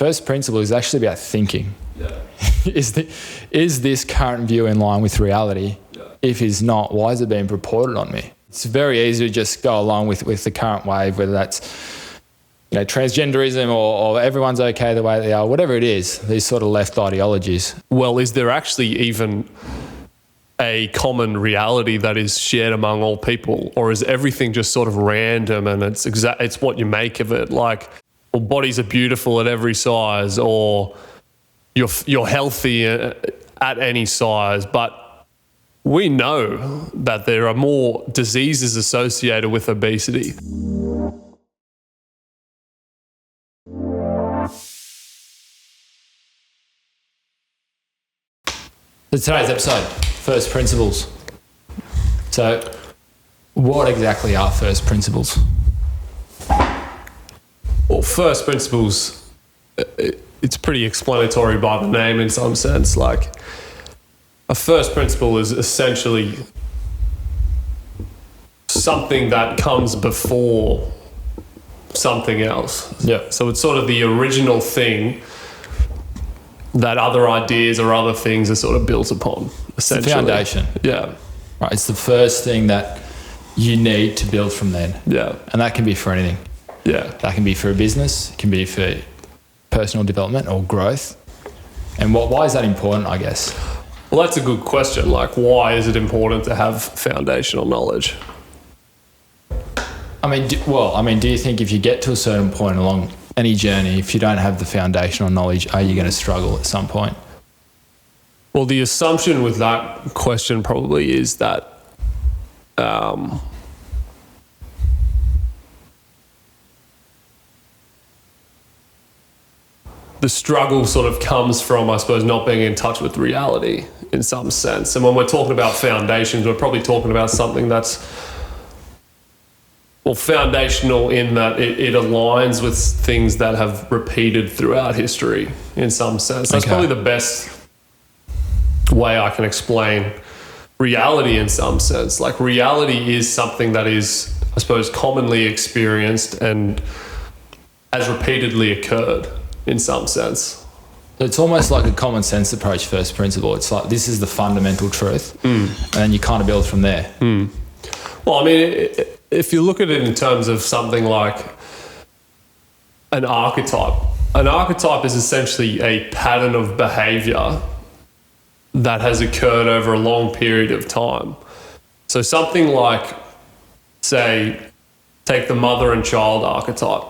first principle is actually about thinking. Yeah. Is this current view in line with reality? Yeah. If it's not, why is it being reported on me? It's very easy to just go along with the current wave, whether that's transgenderism or everyone's okay the way they are, whatever it is, these sort of left ideologies. Well, is there actually even a common reality that is shared among all people, or is everything just sort of random and it's what you make of it? Like, well, bodies are beautiful at every size, or you're healthy at any size, but we know that there are more diseases associated with obesity. So today's episode, first principles. So what exactly are first principles? Well, first principles, it's pretty explanatory by the name in some sense. Like, a first principle is essentially something that comes before something else. Yeah. So it's sort of the original thing that other ideas or other things are sort of built upon, essentially. The foundation. Yeah. Right. It's the first thing that you need to build from then. Yeah. And that can be for anything. Yeah. That can be for a business, it can be for personal development or growth. And why is that important, I guess? Well, that's a good question. Like, why is it important to have foundational knowledge? I mean, do you think if you get to a certain point along any journey, if you don't have the foundational knowledge, are you going to struggle at some point? Well, the assumption with that question probably is that the struggle sort of comes from, I suppose, not being in touch with reality in some sense. And when we're talking about foundations, we're probably talking about something that's, well, foundational in that it aligns with things that have repeated throughout history in some sense. That's probably the best way I can explain reality in some sense. Like, reality is something that is, I suppose, commonly experienced and has repeatedly occurred in some sense. It's almost like a common sense approach, first principle. It's like, this is the fundamental truth, and then you kind of build from there. Well, I mean, if you look at it in terms of something like an archetype is essentially a pattern of behavior that has occurred over a long period of time. So something like, say, take the mother and child archetype.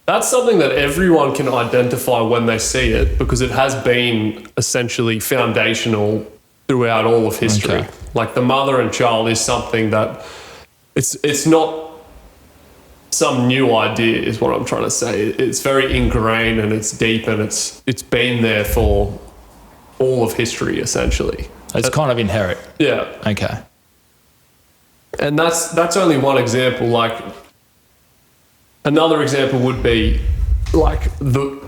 That's something that everyone can identify when they see it, because it has been essentially foundational throughout all of history. Okay. Like, the mother and child is something that it's not some new idea, is what I'm trying to say. It's very ingrained and it's deep, and it's been there for all of history, essentially. It's kind of inherent. Yeah. Okay. And that's only one example. Like, another example would be like the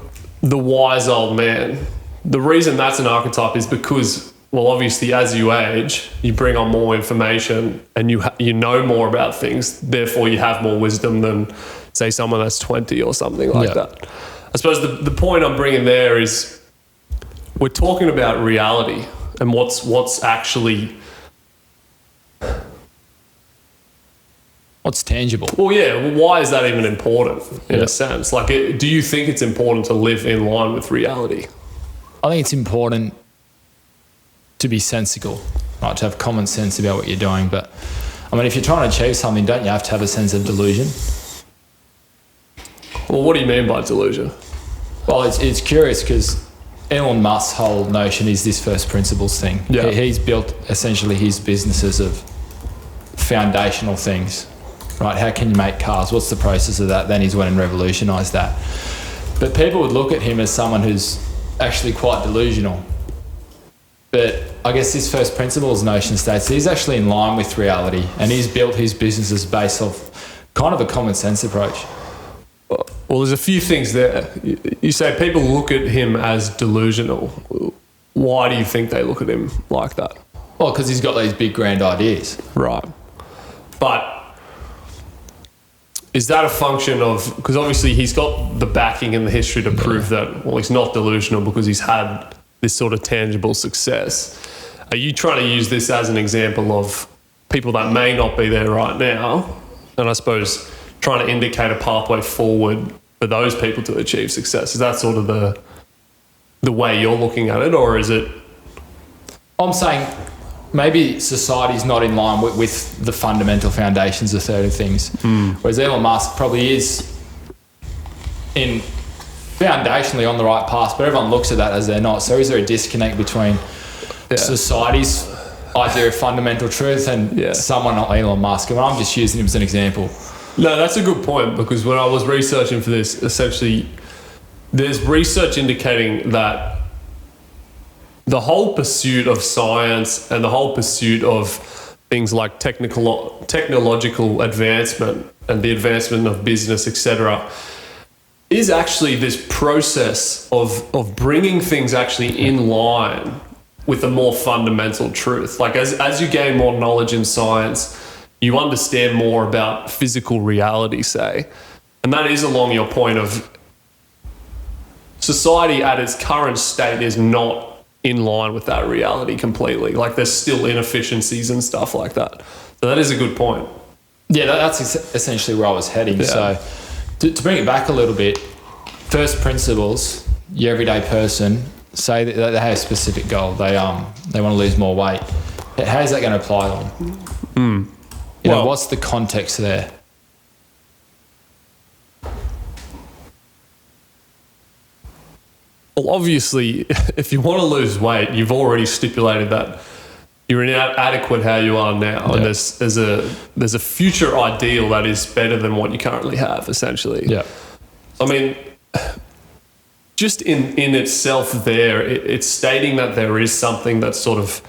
wise old man. The reason that's an archetype is because, well, obviously, as you age, you bring on more information and you know more about things. Therefore, you have more wisdom than, say, someone that's 20 or something like that. I suppose the point I'm bringing there is, we're talking about reality and what's actually, what's tangible. well, yeah, why is that even important in a sense? Like, do you think it's important to live in line with reality? I think it's important to be sensible, right? To have common sense about what you're doing. But I mean, if you're trying to achieve something, don't you have to have a sense of delusion? Well, what do you mean by delusion? Well, it's curious because Elon Musk's whole notion is this first principles thing. Yeah. He's built essentially his businesses of foundational things, right? How can you make cars? What's the process of that? Then he's went and revolutionised that. But people would look at him as someone who's actually quite delusional. But I guess this first principles notion states he's actually in line with reality, and he's built his businesses based off kind of a common sense approach. Well, there's a few things there. You say people look at him as delusional. Why do you think they look at him like that? Well, because he's got these big grand ideas. Right. But is that a function of, because obviously he's got the backing and the history to prove that, well, he's not delusional because he's had this sort of tangible success. Are you trying to use this as an example of people that may not be there right now, and I suppose trying to indicate a pathway forward for those people to achieve success? Is that sort of the way you're looking at it, or is it? I'm saying maybe society's not in line with the fundamental foundations of certain things. Whereas Elon Musk probably is foundationally on the right path, but everyone looks at that as they're not. So is there a disconnect between society's idea of fundamental truth and someone like Elon Musk? And I'm just using him as an example. No, that's a good point, because when I was researching for this, essentially there's research indicating that the whole pursuit of science and the whole pursuit of things like technological advancement and the advancement of business, etc., is actually this process of bringing things actually in line with a more fundamental truth. Like as you gain more knowledge in science, you understand more about physical reality, say. And that is along your point of society at its current state is not in line with that reality completely. Like there's still inefficiencies and stuff like that. So that is a good point. Yeah, that's essentially where I was heading. Yeah. So to bring it back a little bit, first principles, your everyday person, say that they have a specific goal. They want to lose more weight. How's that going to apply to them? You know, what's the context there? Well, obviously, if you want to lose weight, you've already stipulated that you're inadequate how you are now, and there's a future ideal that is better than what you currently have, essentially. Yeah. I mean, just in itself there, it's stating that there is something that's sort of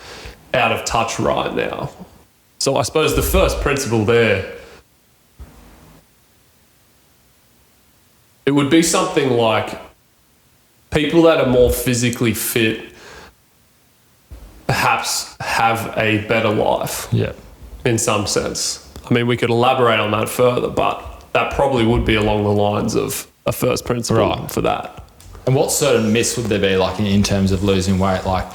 out of touch right now. So I suppose the first principle there, it would be something like people that are more physically fit perhaps have a better life. Yeah. In some sense. I mean, we could elaborate on that further, but that probably would be along the lines of a first principle for that. And what sort of myths would there be, like in terms of losing weight? Like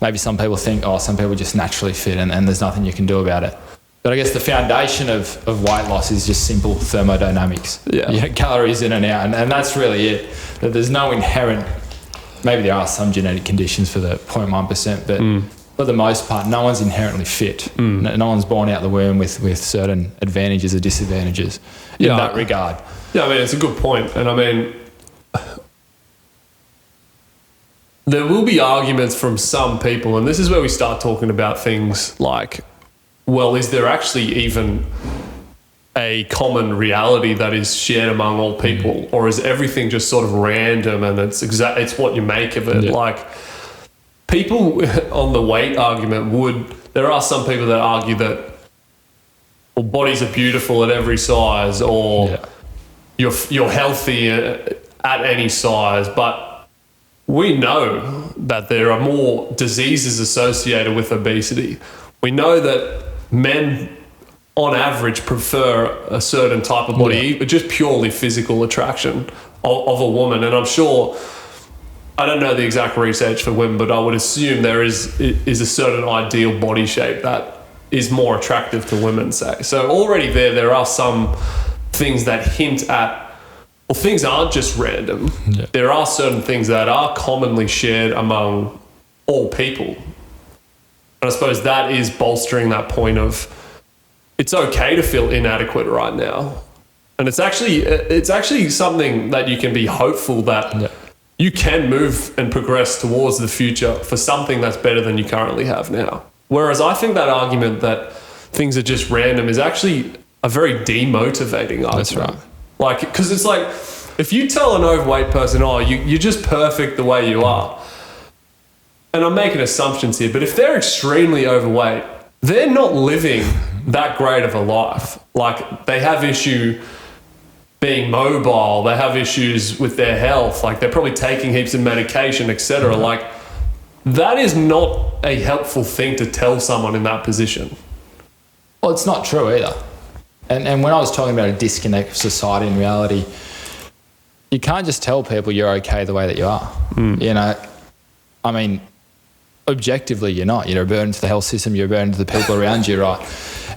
maybe some people think, some people are just naturally fit and there's nothing you can do about it. But I guess the foundation of weight loss is just simple thermodynamics. Yeah. You get calories in and out, and that's really it. That there's no inherent, maybe there are some genetic conditions for the 0.1%, but for the most part, no one's inherently fit. No one's born out the womb with certain advantages or disadvantages in that regard. Yeah, I mean, it's a good point. And I mean, there will be arguments from some people, and this is where we start talking about things like, well, is there actually even a common reality that is shared among all people, or is everything just sort of random and it's what you make of it? Like people on the weight argument there are some people that argue that bodies are beautiful at every size, or you're healthy at any size, but we know that there are more diseases associated with obesity. We know that men on average prefer a certain type of body, just purely physical attraction of a woman. And I'm sure, I don't know the exact research for women, but I would assume there is a certain ideal body shape that is more attractive to women, say. So already there are some things that hint at, well, things aren't just random. Yeah. There are certain things that are commonly shared among all people. And I suppose that is bolstering that point of it's okay to feel inadequate right now. And it's actually something that you can be hopeful that you can move and progress towards the future for something that's better than you currently have now. Whereas I think that argument that things are just random is actually a very demotivating argument. That's right. Like, because it's like, if you tell an overweight person, you're just perfect the way you are, and I'm making assumptions here, but if they're extremely overweight, they're not living that great of a life. Like, they have issue being mobile, they have issues with their health, like they're probably taking heaps of medication, etc. Like, that is not a helpful thing to tell someone in that position. Well, it's not true either. And when I was talking about a disconnect of society and reality, you can't just tell people you're okay the way that you are. You know, I mean, objectively you're not. You're a burden to the health system, you're a burden to the people around you, right?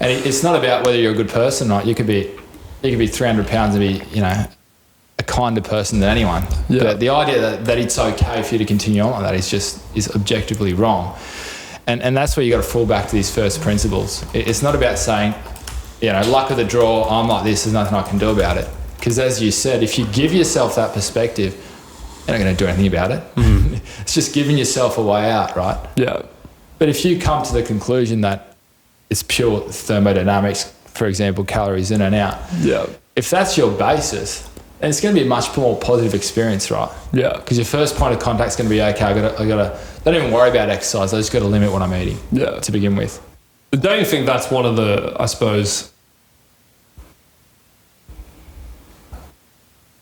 And it's not about whether you're a good person, right? You could be 300 pounds and be, you know, a kinder person than anyone. Yeah. But the idea that it's okay for you to continue on like that is objectively wrong. And that's where you got to fall back to these first principles. It's not about saying, you know, luck of the draw, I'm like this, there's nothing I can do about it. Because as you said, if you give yourself that perspective, you're not going to do anything about it. It's just giving yourself a way out, right? Yeah. But if you come to the conclusion that it's pure thermodynamics, for example, calories in and out, if that's your basis, then it's going to be a much more positive experience, right? Yeah. Because your first point of contact is going to be, okay, I gotta, don't even worry about exercise. I just got to limit what I'm eating to begin with. But don't you think that's one of the, I suppose,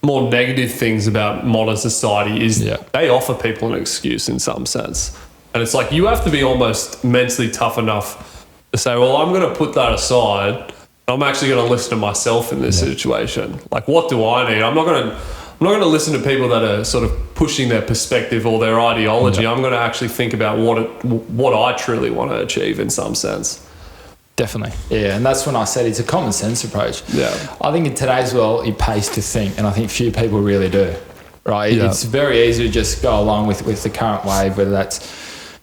more negative things about modern society is they offer people an excuse in some sense. And it's like you have to be almost mentally tough enough to say, well, I'm going to put that aside. I'm actually going to listen to myself in this situation. Like, what do I need? I'm not going to listen to people that are sort of pushing their perspective or their ideology. I'm going to actually think about what I truly want to achieve in some sense. Definitely. Yeah, and that's when I said it's a common sense approach. Yeah. I think in today's world, it pays to think, and I think few people really do, right? It's very easy to just go along with the current wave, whether that's,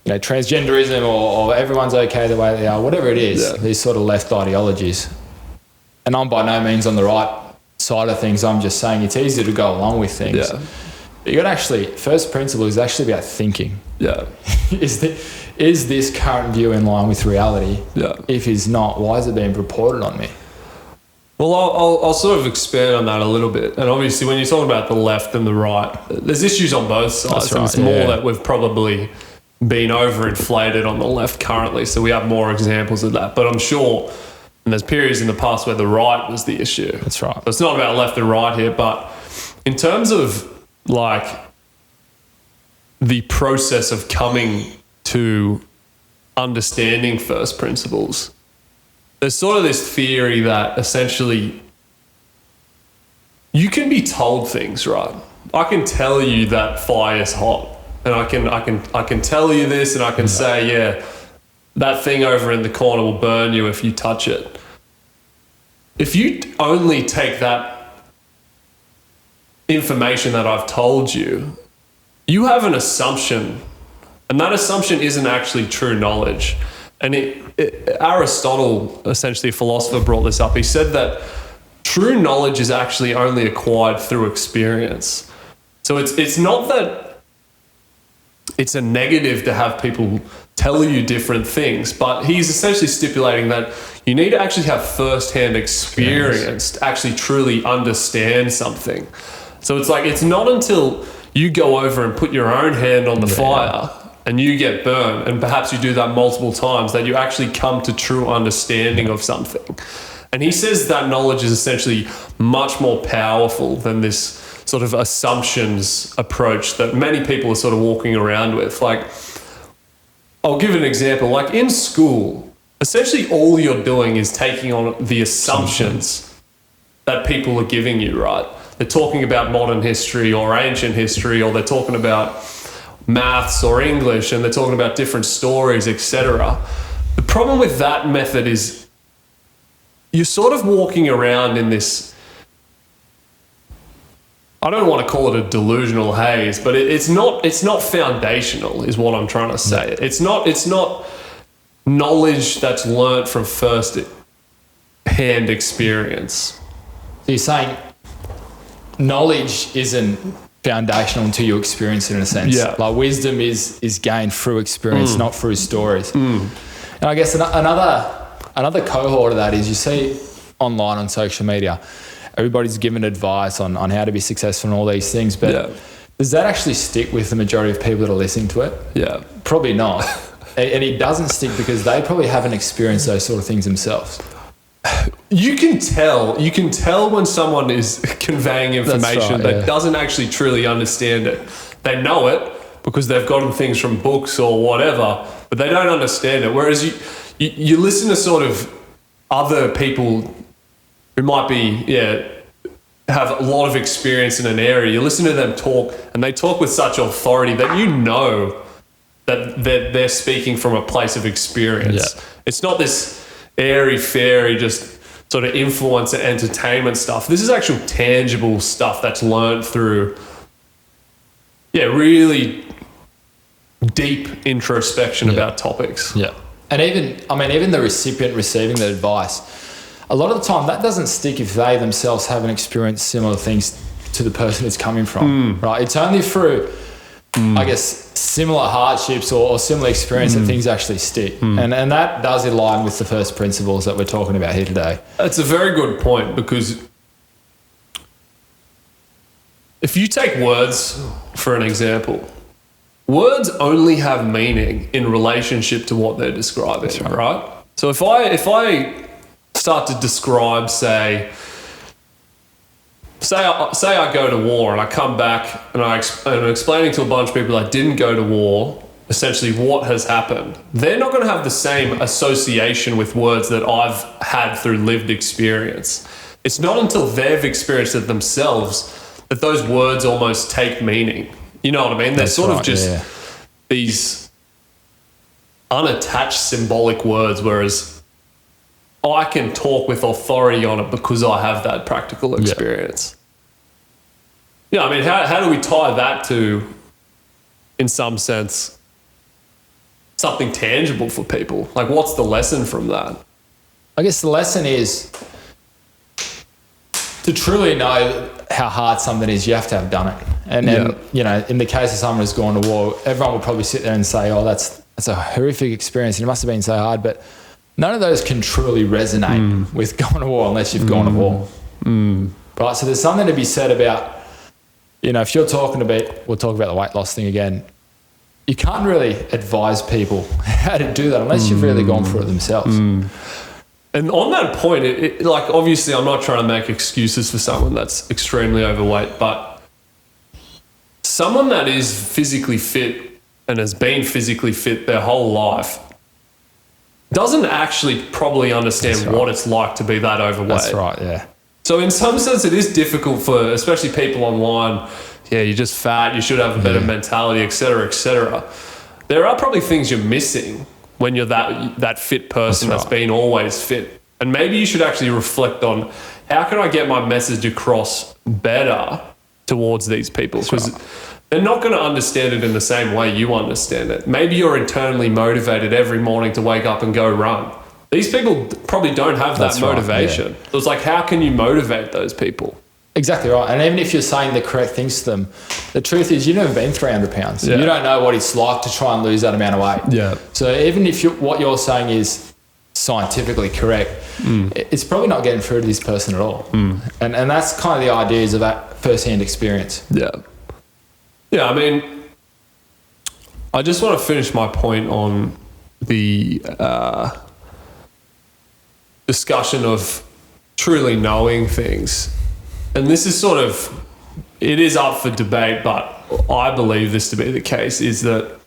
you know, transgenderism or everyone's okay the way they are, whatever it is, these sort of left ideologies. And I'm by no means on the right side of things. I'm just saying it's easy to go along with things. Yeah. But you got to actually, first principle is actually about thinking. Yeah. Is this current view in line with reality? Yeah. If it's not, why is it being reported on me? Well, I'll sort of expand on that a little bit. And obviously, when you're talking about the left and the right, there's issues on both sides. That's right, and it's more that we've probably been overinflated on the left currently. So we have more examples of that. But I'm sure, and there's periods in the past where the right was the issue. That's right. So it's not about left and right here. But in terms of like the process of coming to understanding first principles, there's sort of this theory that essentially you can be told things, right? I can tell you that fire is hot, and I can tell you this, and I can say, yeah, that thing over in the corner will burn you if you touch it. If you only take that information that I've told you, you have an assumption. And that assumption isn't actually true knowledge. And Aristotle, essentially a philosopher, brought this up. He said that true knowledge is actually only acquired through experience. So it's not that it's a negative to have people tell you different things, but he's essentially stipulating that you need to actually have first-hand experience to actually truly understand something. So it's like, it's not until you go over and put your own hand on the fire and you get burned, and perhaps you do that multiple times, that you actually come to true understanding of something. And he says that knowledge is essentially much more powerful than this sort of assumptions approach that many people are sort of walking around with. Like, I'll give an example. Like in school, essentially all you're doing is taking on the assumptions that people are giving you, right? They're talking about modern history or ancient history, or they're talking about maths or English, and they're talking about different stories, etc. The problem with that method is you're sort of walking around in this, I don't want to call it a delusional haze, but it's not foundational is what I'm trying to say. It's not knowledge that's learnt from first hand experience. So you're saying knowledge isn't foundational until you experience it, in a sense. Yeah. Like wisdom is gained through experience, not through stories. And I guess another cohort of that is, you see online on social media, everybody's given advice on how to be successful and all these things, but does that actually stick with the majority of people that are listening to it? Yeah. Probably not. And it doesn't stick because they probably haven't experienced those sort of things themselves. You can tell when someone is conveying information that doesn't actually truly understand it. They know it because they've gotten things from books or whatever, but they don't understand it. Whereas you listen to sort of other people who might be, have a lot of experience in an area, you listen to them talk and they talk with such authority that you know that they're speaking from a place of experience. Yeah. It's not this airy-fairy, just sort of influencer entertainment stuff. This is actual tangible stuff that's learned through, really deep introspection about topics. Yeah. And even the recipient receiving the advice, a lot of the time that doesn't stick if they themselves haven't experienced similar things to the person it's coming from, right? It's only through, I guess, similar hardships or similar experience that things actually stick. And that does align with the first principles that we're talking about here today. That's a very good point, because if you take words for an example, words only have meaning in relationship to what they're describing, right? So if I start to describe, say I go to war and I come back and I'm explaining to a bunch of people I didn't go to war, essentially what has happened, they're not going to have the same association with words that I've had through lived experience. It's not until they've experienced it themselves that those words almost take meaning. You know what I mean? They're sort of just these unattached symbolic words, whereas I can talk with authority on it because I have that practical experience. Yeah, I mean, how do we tie that to, in some sense, something tangible for people? Like, what's the lesson from that? I guess the lesson is to truly know how hard something is, you have to have done it. And then, in the case of someone who's gone to war, everyone will probably sit there and say, oh, that's a horrific experience and it must have been so hard. But none of those can truly resonate with going to war unless you've gone to war. Right? So there's something to be said about, if you're talking about, we'll talk about the weight loss thing again, you can't really advise people how to do that unless you've really gone through it themselves. And on that point, like, obviously I'm not trying to make excuses for someone that's extremely overweight, but someone that is physically fit and has been physically fit their whole life doesn't actually probably understand what it's like to be that overweight. That's right, yeah. So in some sense, it is difficult for, especially people online, you're just fat, you should have a better mentality, et cetera, et cetera. There are probably things you're missing when you're that fit person that's been always fit. And maybe you should actually reflect on, how can I get my message across better towards these people? Because they're not going to understand it in the same way you understand it. Maybe you're internally motivated every morning to wake up and go run. These people probably don't have that motivation. So it's like, how can you motivate those people? Exactly right. And even if you're saying the correct things to them, the truth is you've never been 300 pounds. Yeah. You don't know what it's like to try and lose that amount of weight. Yeah. So even if what you're saying is scientifically correct, it's probably not getting through to this person at all. And that's kind of the ideas of that first-hand experience. Yeah. Yeah, I mean, I just want to finish my point on the discussion of truly knowing things. And this is sort of, it is up for debate, but I believe this to be the case, is that,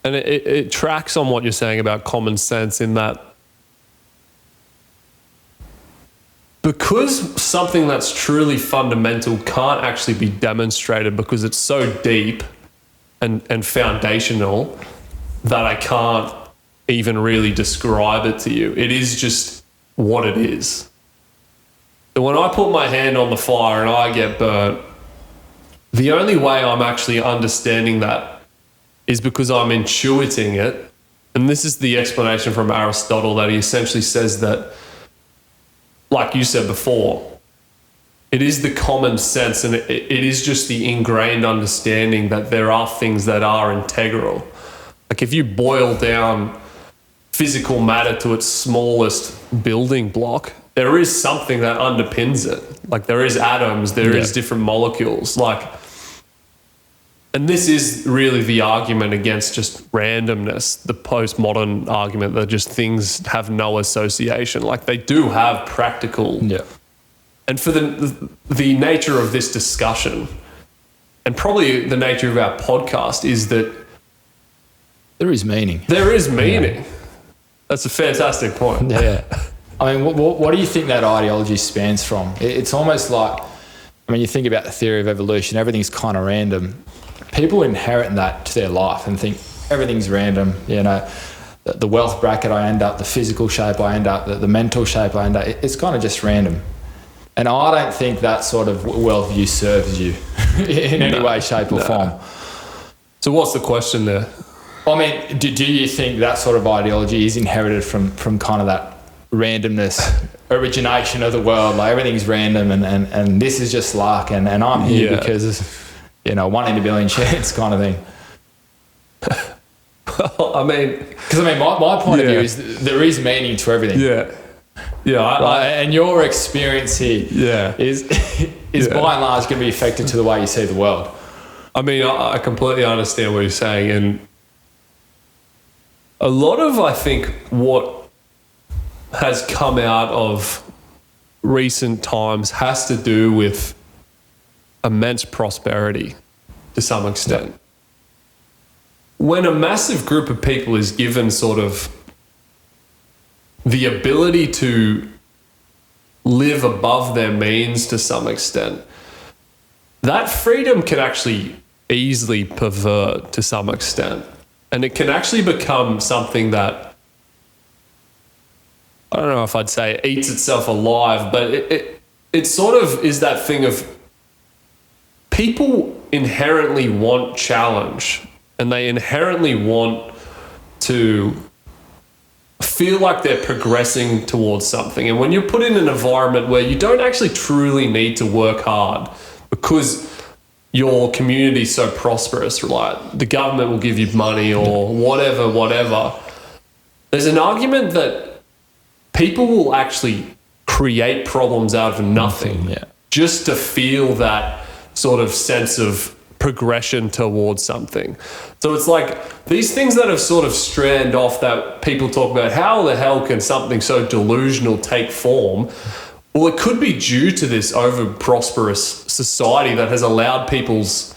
and it tracks on what you're saying about common sense, in that because something that's truly fundamental can't actually be demonstrated because it's so deep and foundational that I can't even really describe it to you. It is just what it is. So when I put my hand on the fire and I get burnt, the only way I'm actually understanding that is because I'm intuiting it. And this is the explanation from Aristotle, that he essentially says that, like you said before, it is the common sense and it is just the ingrained understanding that there are things that are integral. Like if you boil down physical matter to its smallest building block, there is something that underpins it. Like there is atoms, there is different molecules. And this is really the argument against just randomness, the postmodern argument that just things have no association. Like they do have practical. Yeah. And for the nature of this discussion, and probably the nature of our podcast, is that there is meaning. There is meaning. Yeah. That's a fantastic point. Yeah. I mean, what do you think that ideology spans from? It's almost like, I mean, you think about the theory of evolution, everything's kind of random. People inherit that to their life and think everything's random, you know, the wealth bracket I end up, the physical shape I end up, the mental shape I end up, it's kind of just random. And I don't think that sort of worldview serves you in any way, shape or form. So what's the question there? I mean, do you think that sort of ideology is inherited from kind of that randomness, origination of the world, like everything's random and this is just luck and I'm here because, you know, 1 in a billion chance kind of thing? Well, I mean... Because, I mean, my point of view is there is meaning to everything. Yeah. Yeah. And your experience here is by and large going to be affected to the way you see the world. I mean, I completely understand what you're saying. And a lot of, I think, what has come out of recent times has to do with immense prosperity to some extent. Yep. When a massive group of people is given sort of the ability to live above their means to some extent, that freedom can actually easily pervert to some extent. And it can actually become something that, I don't know if I'd say it eats itself alive, but it sort of is that thing of people inherently want challenge and they inherently want to feel like they're progressing towards something. And when you're put in an environment where you don't actually truly need to work hard because your community is so prosperous, like the government will give you money or whatever, there's an argument that people will actually create problems out of nothing just to feel that sort of sense of progression towards something. So it's like these things that have sort of strand off that people talk about, how the hell can something so delusional take form? Well, it could be due to this over-prosperous society that has allowed people's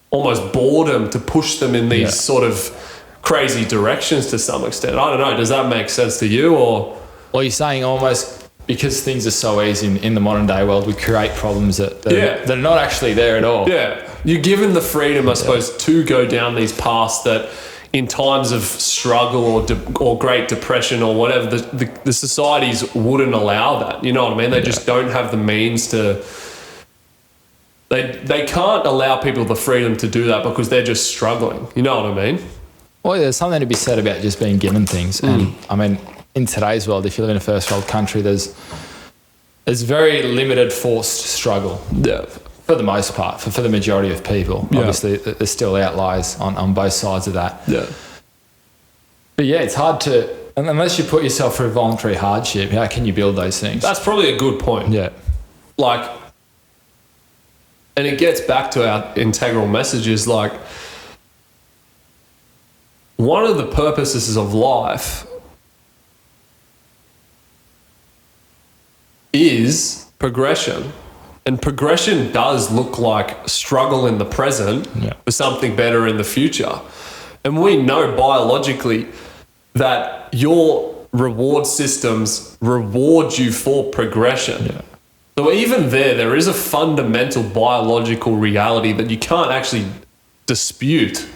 almost boredom to push them in these sort of crazy directions to some extent. I don't know. Does that make sense to you? Or you're saying almost because things are so easy in the modern day world, we create problems that are not actually there at all. Yeah. You're given the freedom, I suppose, to go down these paths that in times of struggle or Great Depression or whatever, the societies wouldn't allow that. You know what I mean? They just don't have the means to... They can't allow people the freedom to do that because they're just struggling. You know what I mean? Well, there's something to be said about just being given things. And, I mean, in today's world, if you live in a first world country, there's very limited forced struggle. Yeah. For the most part, for the majority of people. Yeah. Obviously, there's still outliers on both sides of that. Yeah. But yeah, it's hard to, unless you put yourself through voluntary hardship, how can you build those things? That's probably a good point. Yeah. Like, and it gets back to our integral messages, like, one of the purposes of life is progression. And progression does look like struggle in the present for something better in the future. And we know biologically that your reward systems reward you for progression. Yeah. So even there is a fundamental biological reality that you can't actually dispute.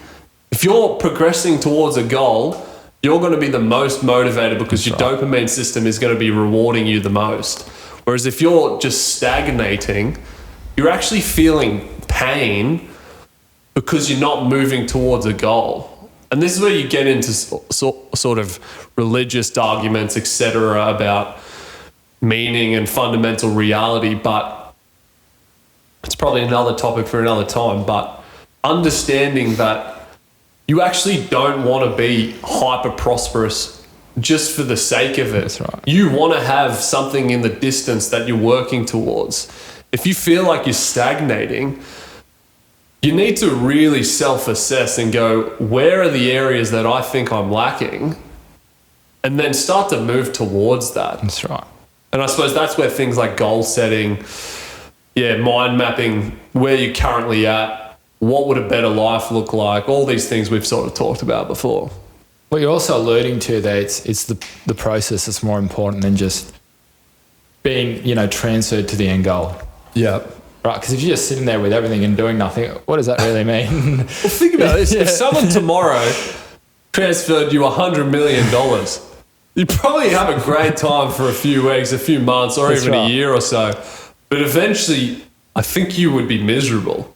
If you're progressing towards a goal, you're going to be the most motivated because your dopamine system is going to be rewarding you the most. Whereas if you're just stagnating, you're actually feeling pain because you're not moving towards a goal. And this is where you get into sort of religious arguments, etc., about meaning and fundamental reality. But it's probably another topic for another time. But understanding that you actually don't want to be hyper prosperous just for the sake of it. That's right. You want to have something in the distance that you're working towards. If you feel like you're stagnating, you need to really self-assess and go, where are the areas that I think I'm lacking? And then start to move towards that. That's right. And I suppose that's where things like goal setting, mind mapping, where you're currently at, what would a better life look like, all these things we've sort of talked about before. What you're also alluding to there, it's the process that's more important than just being, transferred to the end goal. Yeah. Right, because if you're just sitting there with everything and doing nothing, what does that really mean? Well, think about this. If someone tomorrow transferred you $100 million, you'd probably have a great time for a few weeks, a few months, or That's even right. a year or so. But eventually, I think you would be miserable.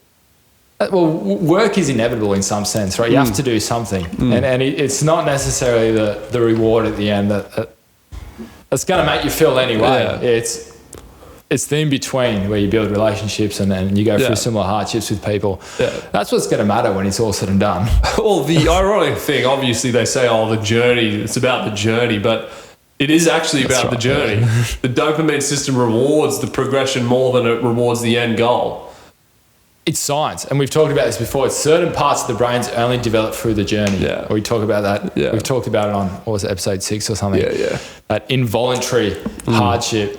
Well, work is inevitable in some sense, right? You have to do something. And it's not necessarily the reward at the end that's going to make you feel anyway. Yeah. It's the in-between where you build relationships and you go through Yeah. similar hardships with people. Yeah. That's what's going to matter when it's all said and done. Well, the ironic thing, obviously they say, the journey, it's about the journey, but it is actually about the journey. The dopamine system rewards the progression more than it rewards the end goal. It's science, and we've talked about this before. It's certain parts of the brains only develop through the journey. Yeah. We talk about that. Yeah. We've talked about it on, what was it, episode 6 or something? Yeah. That involuntary hardship.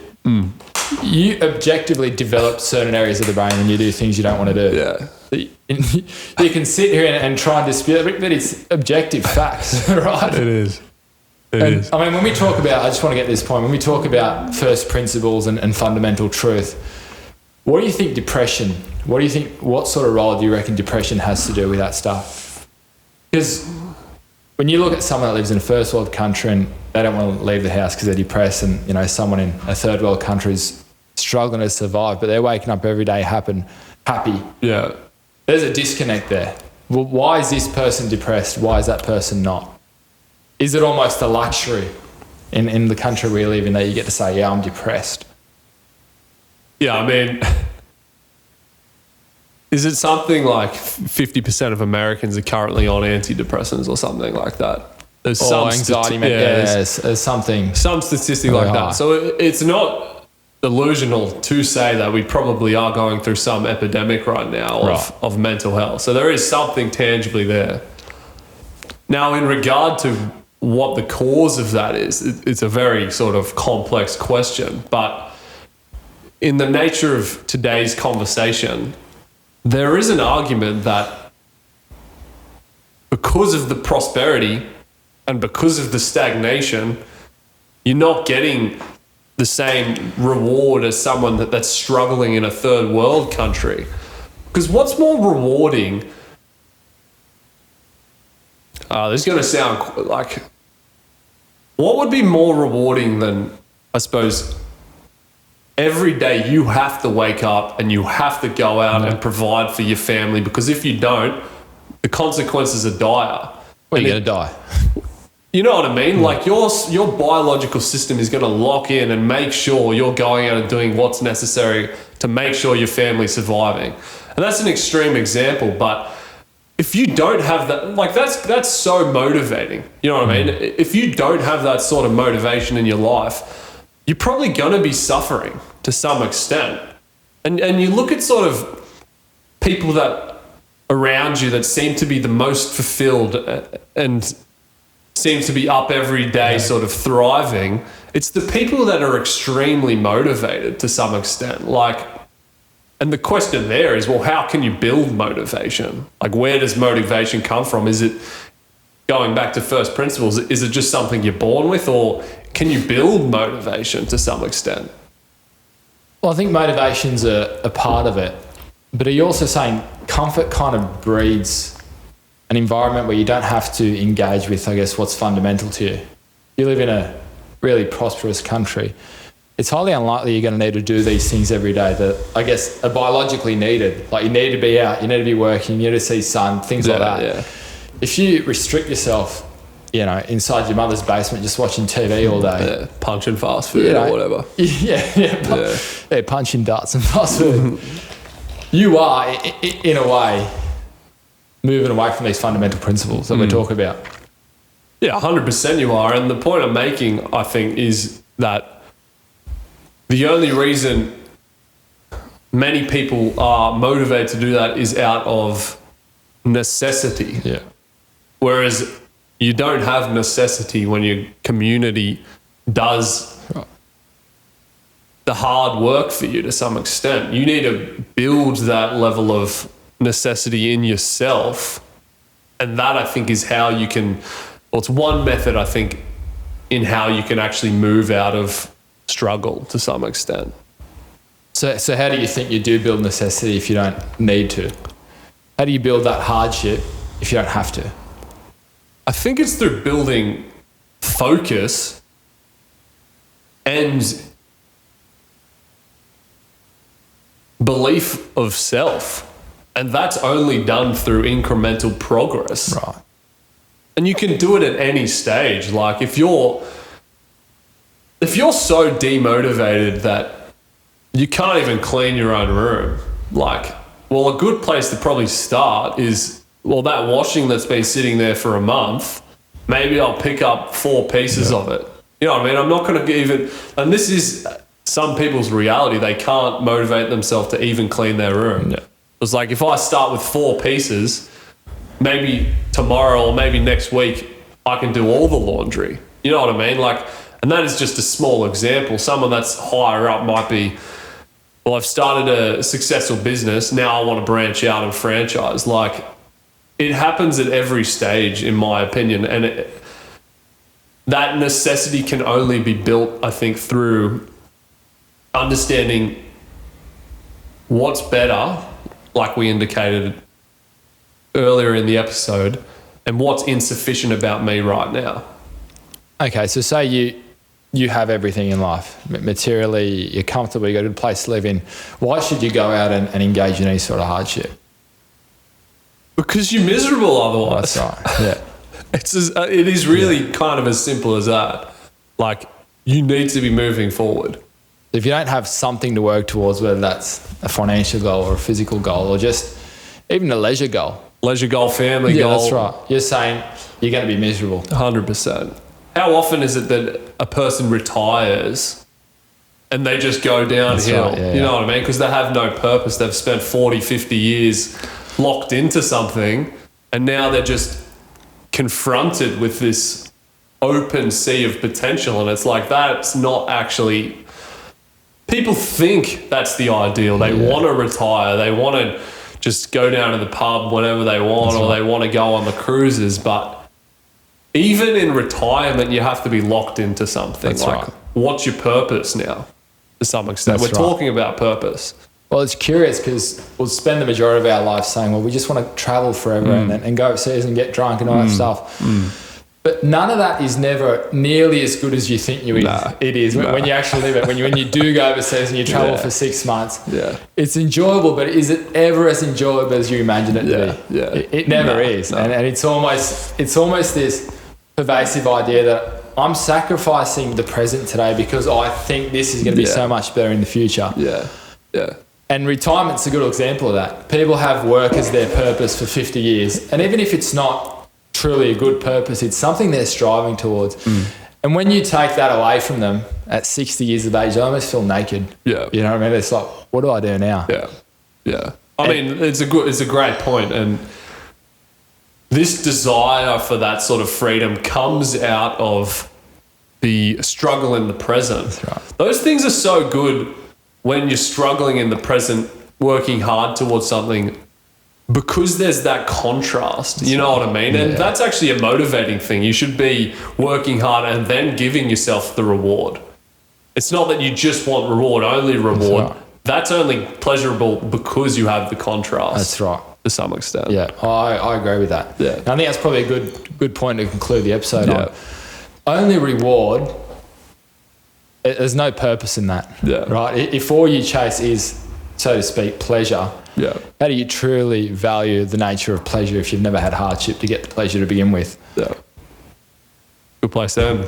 You objectively develop certain areas of the brain and you do things you don't want to do. Yeah. You can sit here and try and dispute it, but it's objective facts, right? It is. It And, is. I mean, when we talk about, I just want to get this point, when we talk about first principles and fundamental truth, what do you think what sort of role do you reckon depression has to do with that stuff? Because when you look at someone that lives in a first world country and they don't want to leave the house because they're depressed, and someone in a third world country is struggling to survive, but they're waking up every day happy. Yeah. There's a disconnect there. Well, why is this person depressed? Why is that person not? Is it almost a luxury in the country we live in that you get to say, yeah, I'm depressed? Yeah, I mean, is it something like 50% of Americans are currently on antidepressants or something like that? There's some anxiety, there's something. Some statistic Really like high. that. So it's not delusional to say that we probably are going through some epidemic right now of mental health. So there is something tangibly there. Now, in regard to what the cause of that is, it's a very sort of complex question. But in the nature of today's conversation, there is an argument that because of the prosperity and because of the stagnation, you're not getting the same reward as someone that's struggling in a third world country. Because what's more rewarding? This is going to sound like, what would be more rewarding than, I suppose, every day you have to wake up and you have to go out and provide for your family, because if you don't, the consequences are dire. Well, you're going to die. You know what I mean? Like your biological system is going to lock in and make sure you're going out and doing what's necessary to make sure your family's surviving. And that's an extreme example, but if you don't have that, like that's so motivating. You know what I mean? If you don't have that sort of motivation in your life, you're probably going to be suffering to some extent. And you look at sort of people that around you that seem to be the most fulfilled and seem to be up every day sort of thriving. It's the people that are extremely motivated to some extent. And the question there is, well, how can you build motivation? Like, where does motivation come from? Is it, going back to first principles, is it just something you're born with, or can you build motivation to some extent? Well, I think motivation's a part of it. But are you also saying comfort kind of breeds an environment where you don't have to engage with, I guess, what's fundamental to you? You live in a really prosperous country. It's highly unlikely you're going to need to do these things every day that, I guess, are biologically needed. Like, you need to be out, you need to be working, you need to see sun, things like that. Yeah. If you restrict yourself, inside your mother's basement just watching TV all day. Yeah, punching fast food or whatever. Yeah, punching darts and fast food. You are, in a way, moving away from these fundamental principles that we're talking about. Yeah, 100% you are. And the point I'm making, I think, is that the only reason many people are motivated to do that is out of necessity. Yeah. Whereas you don't have necessity when your community does the hard work for you to some extent. You need to build that level of necessity in yourself. And that, I think, is how you can Well, it's one method, I think, in how you can actually move out of struggle to some extent. So how do you think you do build necessity if you don't need to? How do you build that hardship if you don't have to? I think it's through building focus and belief of self. And that's only done through incremental progress. Right. And you can do it at any stage. Like if you're so demotivated that you can't even clean your own room, like, well, a good place to probably start is, well, that washing that's been sitting there for a month, maybe I'll pick up 4 pieces of it. You know what I mean? I'm not going to even, and this is some people's reality. They can't motivate themselves to even clean their room. Yeah. It's like if I start with 4 pieces, maybe tomorrow or maybe next week, I can do all the laundry. You know what I mean? Like, and that is just a small example. Someone that's higher up might be, well, I've started a successful business. Now I want to branch out and franchise. Like, it happens at every stage, in my opinion. And that necessity can only be built, I think, through understanding what's better, like we indicated earlier in the episode, and what's insufficient about me right now. Okay, so say you have everything in life. Materially, you're comfortable, you got a good place to live in. Why should you go out and engage in any sort of hardship? Because you're miserable otherwise. That's right, yeah. It is really kind of as simple as that. Like, you need to be moving forward. If you don't have something to work towards, whether that's a financial goal or a physical goal or just even a leisure goal. Leisure goal, family goal. Yeah, that's right. You're saying you're going to be miserable. 100%. How often is it that a person retires and they just go downhill? Right, yeah, you know what I mean? Because they have no purpose. They've spent 40, 50 years locked into something, and now they're just confronted with this open sea of potential. And it's like, that's not actually... People think that's the ideal. They want to retire. They want to just go down to the pub whenever they want, or they want to go on the cruises. But even in retirement, you have to be locked into something. That's like, right. What's your purpose now? To some extent, That's we're right. talking about purpose. Well, it's curious because we'll spend the majority of our life saying, well, we just want to travel forever and go overseas and get drunk and all that stuff. But none of that is never nearly as good as you think it is. When you actually live it, when you do go overseas and you travel for 6 months, it's enjoyable, but is it ever as enjoyable as you imagine it to be? It never is. No. And it's almost this pervasive idea that I'm sacrificing the present today because I think this is going to be so much better in the future. And retirement's a good example of that. People have work as their purpose for 50 years. And even if it's not truly a good purpose, it's something they're striving towards. And when you take that away from them at 60 years of age, they almost feel naked. You know what I mean? It's like, what do I do now? I mean, it's a great point. And this desire for that sort of freedom comes out of the struggle in the present. That's right. Those things are so good when you're struggling in the present, working hard towards something, because there's that contrast. You know what I mean? And that's actually a motivating thing. You should be working hard and then giving yourself the reward. It's not that you just want reward, only reward. That's only pleasurable because you have the contrast. That's right. To some extent. Yeah, I agree with that. And I think that's probably a good point to conclude the episode on. Only reward, there's no purpose in that. Right? If all you chase is, so to speak, pleasure, how do you truly value the nature of pleasure if you've never had hardship to get the pleasure to begin with? Good place to end.